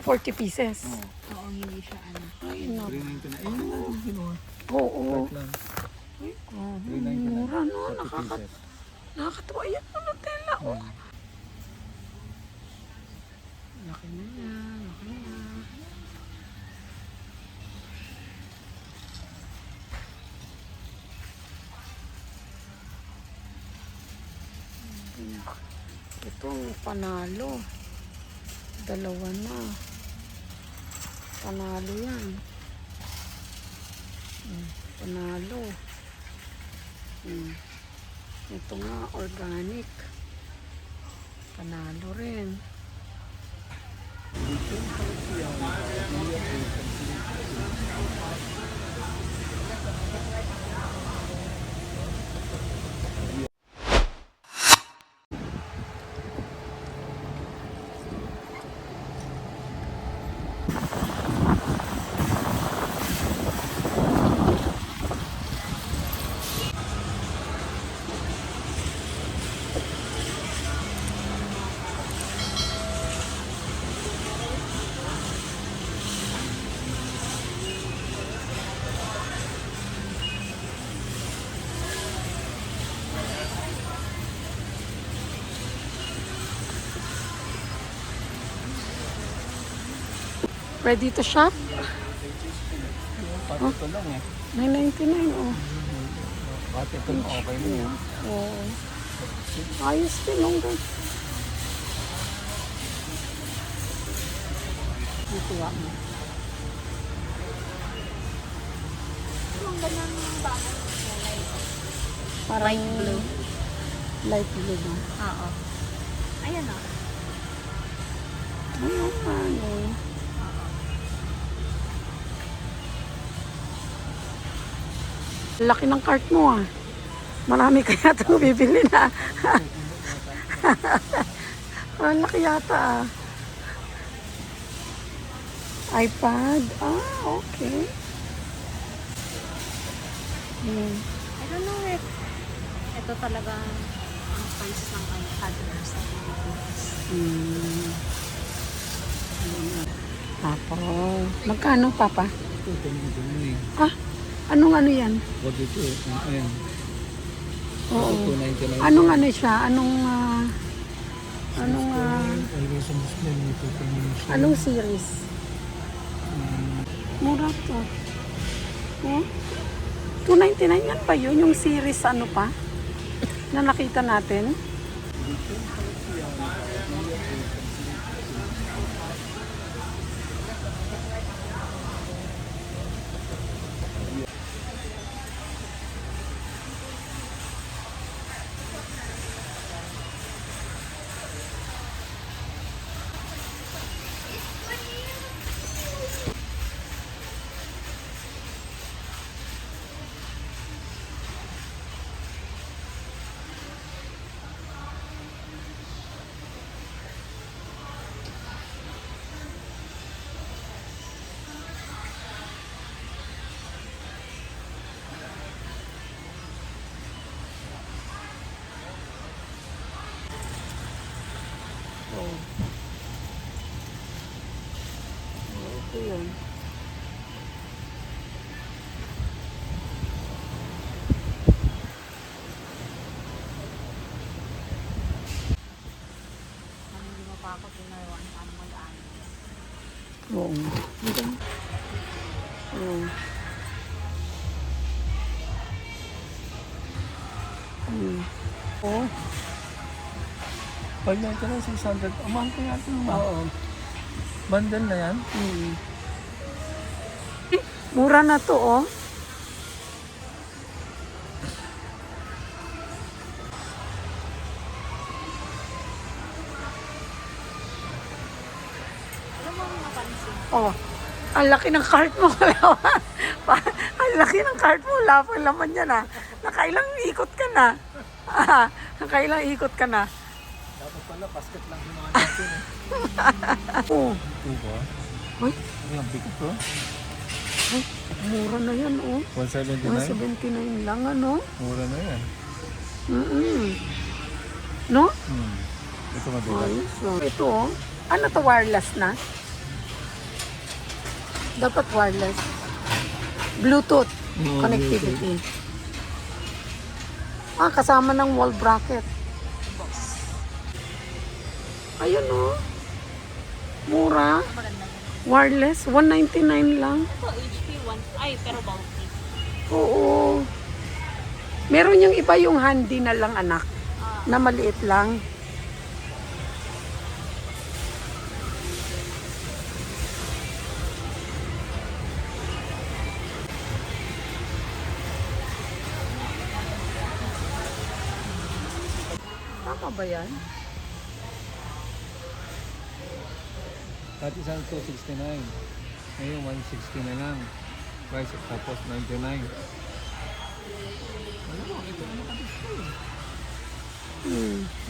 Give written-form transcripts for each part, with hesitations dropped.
40 pieces. Oo, hindi siya ano. Ay, no. 399. Ayun na natin kinuha. Oo. Part lang. Ay, grabe. 399. Mura, no? 40 pieces. Nakakatawa. Yan, ano, tela, oh. Laki na yan. Laki na. Ito ang panalo. Dalawa na. Panalo yan. Panalo. Ito nga, organic. Panalo rin. Ready to shop? Part ito lang eh. 9.99, oh. Part ito lang okay na yan. Oo. Ayos din, oh. Dito nga mo. Yung ganyan yung bahay. Parang Light blue. Light blue ba? Oo. Ayan o. Ayun, ano. Laki ng cart mo, ah. Marami kaya ito bibili na. Ang laki yata, ah. iPad. Ah, okay. I don't know if ito talaga ang price ng iPad sa Pilipinas. Tapos, magkano, Papa? Ito na eh. Ah, anong ano yan? Wag ito eh. Ayan. Oo. 299. Anong ano siya? Anong Always on display. Ito siya. anong series? Mura to. Oh? 299 yan pa yun? Yung series ano pa? Na nakita natin? Oh. Ito yun. Hindi mo pa ako tinawan paano mag-ano. Oo. Oo. Oh. Pag yan ka na 600. Amang ko yata naman. Oo. Bundle na yan. Mura na to, oh. Alam mo ang napansin? Oh. Ang laki ng cart mo. Ang laki ng cart mo. Wala pa laman yan, ah. Nakailang ikot ka na. Nakailang ikot ka na. Dapat pala, basket lang ginawa natin eh. Oh. Ito ba? Uy, Ay, ang bigat to. ay, mura na yan, oh. 179? 179 lang, ano? Mura na yan. No? Ito mabigat. Ayos, oh. Ito, oh. Ano to, wireless na? Dapat wireless. Bluetooth Oo, connectivity. Kasama ng wall bracket. Ayun oh. Mura. Maganda. Wireless. 199 lang. Ito, HP 1. Ay, pero bulky. Oo. Meron yung iba yung handy na lang anak. Na maliit lang. Tama ba yan? Dati isang 269. Ngayon 160 na lang. Price tapos 99.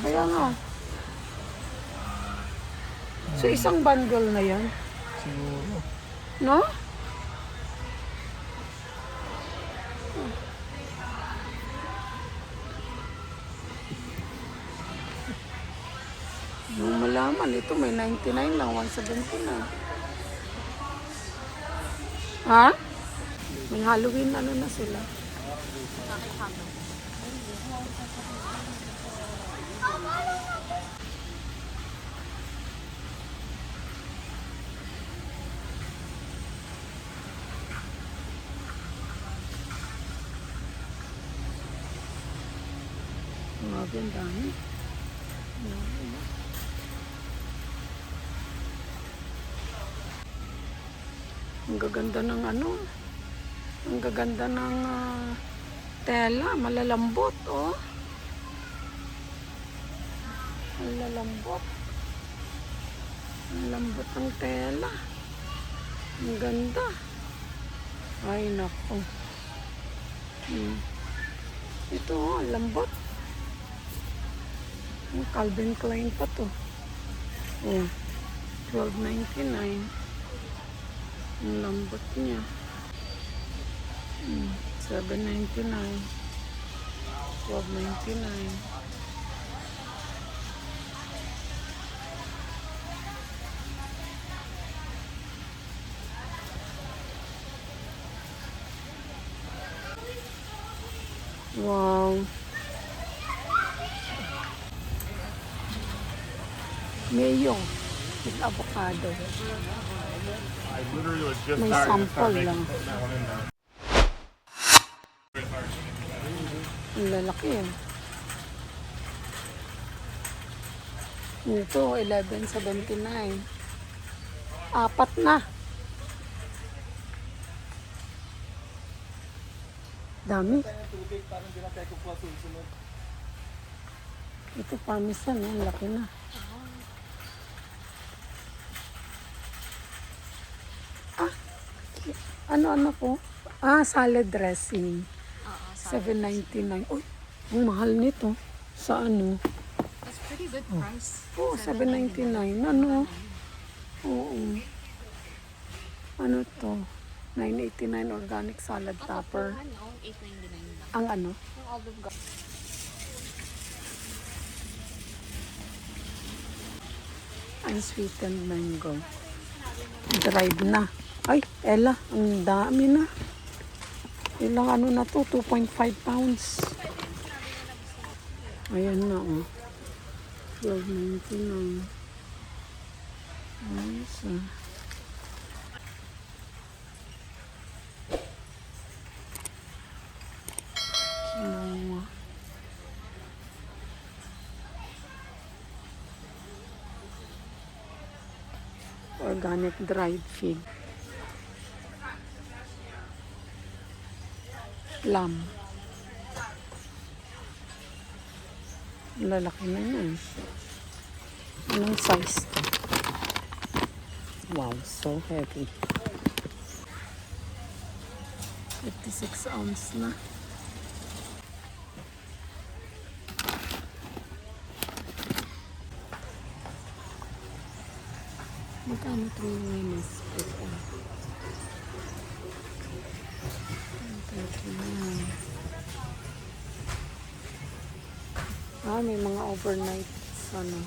Kaya nga. So isang bundle na yan. Siguro. No? Nung malaman, ito may 99 lang, 179. Ha? May Halloween ano na sila. Bakit habo? Grabe, ang dami. Ang gaganda ng ano. Ang gaganda ng tela. Malalambot, oh. Malalambot. Malalambot ng tela. Ang ganda. Ay, nako. Ito, oh, ang lambot. Calvin Klein pa to. Oh, $12.99. Ang lambot niya. $7.99. $12.99. Wow. Mayo with avocado. I literally was just May starting to sample start making lang. putting that one in there. Ang lalaki eh. Ito, $11.79. Apat na. Dami. Ito parmesan, ang laki na. Ano po? Salad dressing. Oo, $7.99. Uy, ang mahal nito. Sa ano? that's pretty good price. Oo, $7.99. Ano? Oo. Ano to? $9.89 organic salad topper. Ano, $8.99 lang. Ang ano? Yung Olive Garden. Unsweetened mango. Dried na. Ay, Ella, ang dami na. Ilang ano na to? 2.5 pounds. Ayan na, oh. $12.99. Ayos, ah. Quinoa. Organic dried fig. Plum. Lalaki na yan. Anong size to? Wow, so heavy. 56 ounce na. Magkano ito yung minus? May mga overnight ano.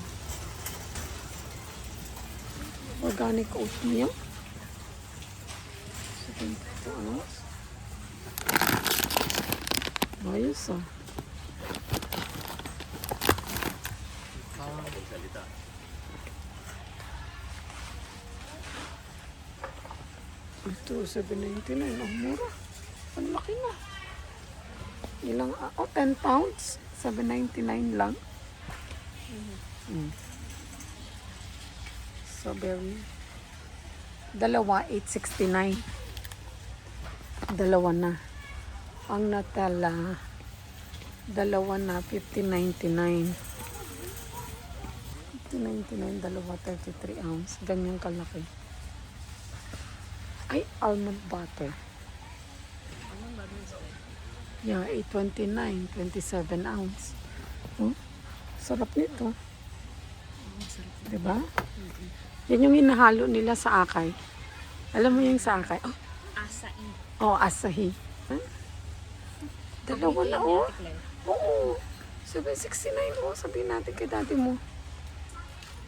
Organic oatmeal. 22 ounce. Ayos ah. Ito, 7.99. Ang mura. Ang laki na. Ilang, 10 pounds. 7.99 lang. Strawberry. Dalawa, 8.69. Dalawa na. Ang Nutella, dalawa na, 15.99. 15.99, dalawa, 33 ounce. Ganyan kalaki. Ay, almond butter. Yeah, 8.29, 27 ounce. Oh, sarap nito. Diba? Yan yung hinahalo nila sa akay. Alam mo yung sa akay? Oh, Asain. oh asahi. Huh? Dalawa na, oh. Oo. 7.69, oh. Sabihin natin kay dati mo.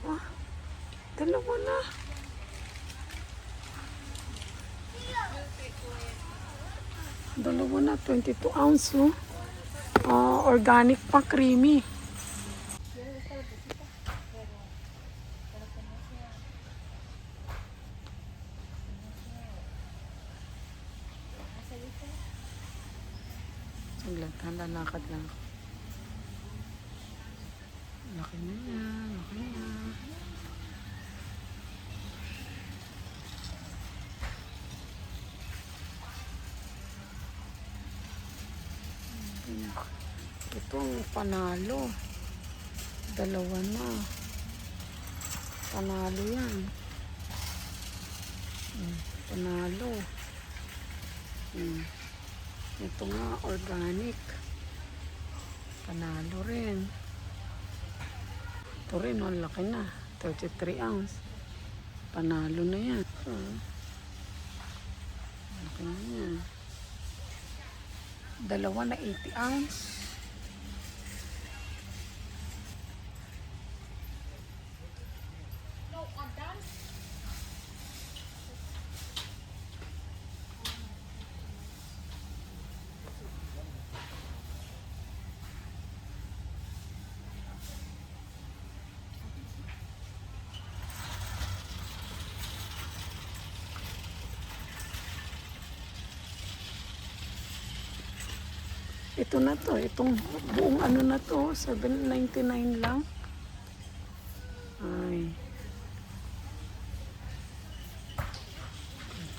Ah, dalawa na. Dalawa na, 22 ounce, oh. Organic pa, creamy. Saglit, lalakad lang ako. Laki na yan, laki na. Itong panalo. Dalawa na. Panalo yan. Panalo. Ito nga, organic. Panalo rin. Ito rin, ang laki na. 33 ounce. Panalo na yan. Laki na yan. Dalawa na 80 ounce. Ito na to, itong buong ano na to, 7.99 lang. Ay.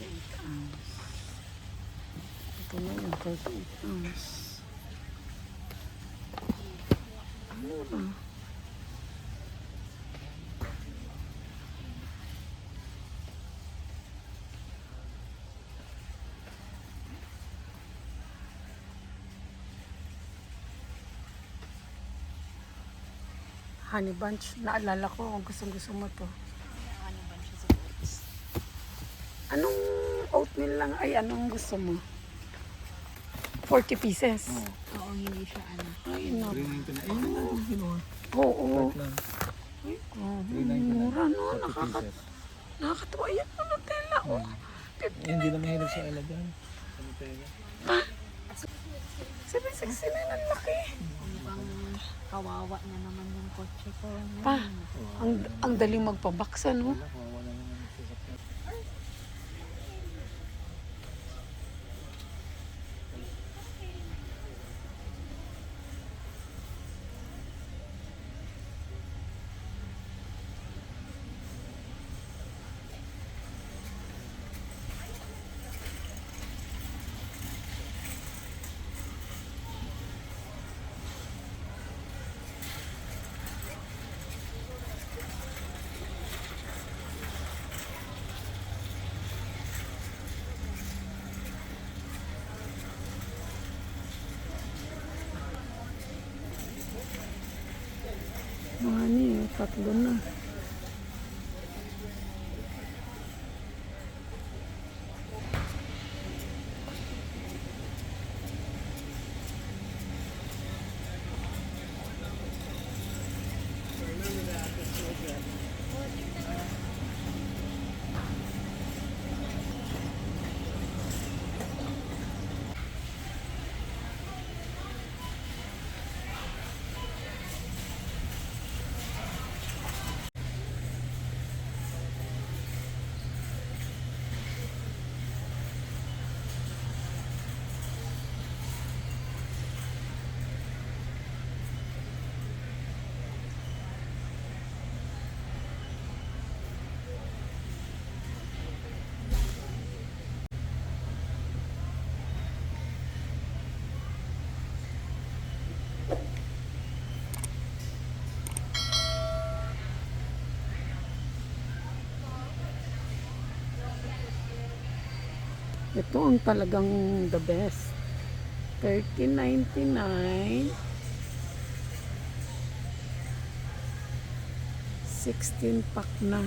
38 ounce. Ito na yung 38 ounce. Ano na? Honey bunch. Naalala ko kung gusto mo to. Ano ba siya sa oats? Anong oatmeal lang? Ay, anong gusto mo? 40 pieces. Oo, hindi siya ano. Ay, no. 3.99. Ayun na natin kinuha. Oo. Start lang. Ay, grabe. 3.99. Mura, no? 40 pieces. Nakakatawa. Ayan, ano, Nutella. Oh. Eh, hindi na mahilig sa ilagan. Sa Nutella. 7.69 ang laki. Mukhang kawawa na naman yung kotse ko. Pa, ang daling magpabaksa, no? Wala, kawawa na naman yung sasakyan. Mani, tatlo na. Ito ang talagang the best. 13.99. 16 pack na.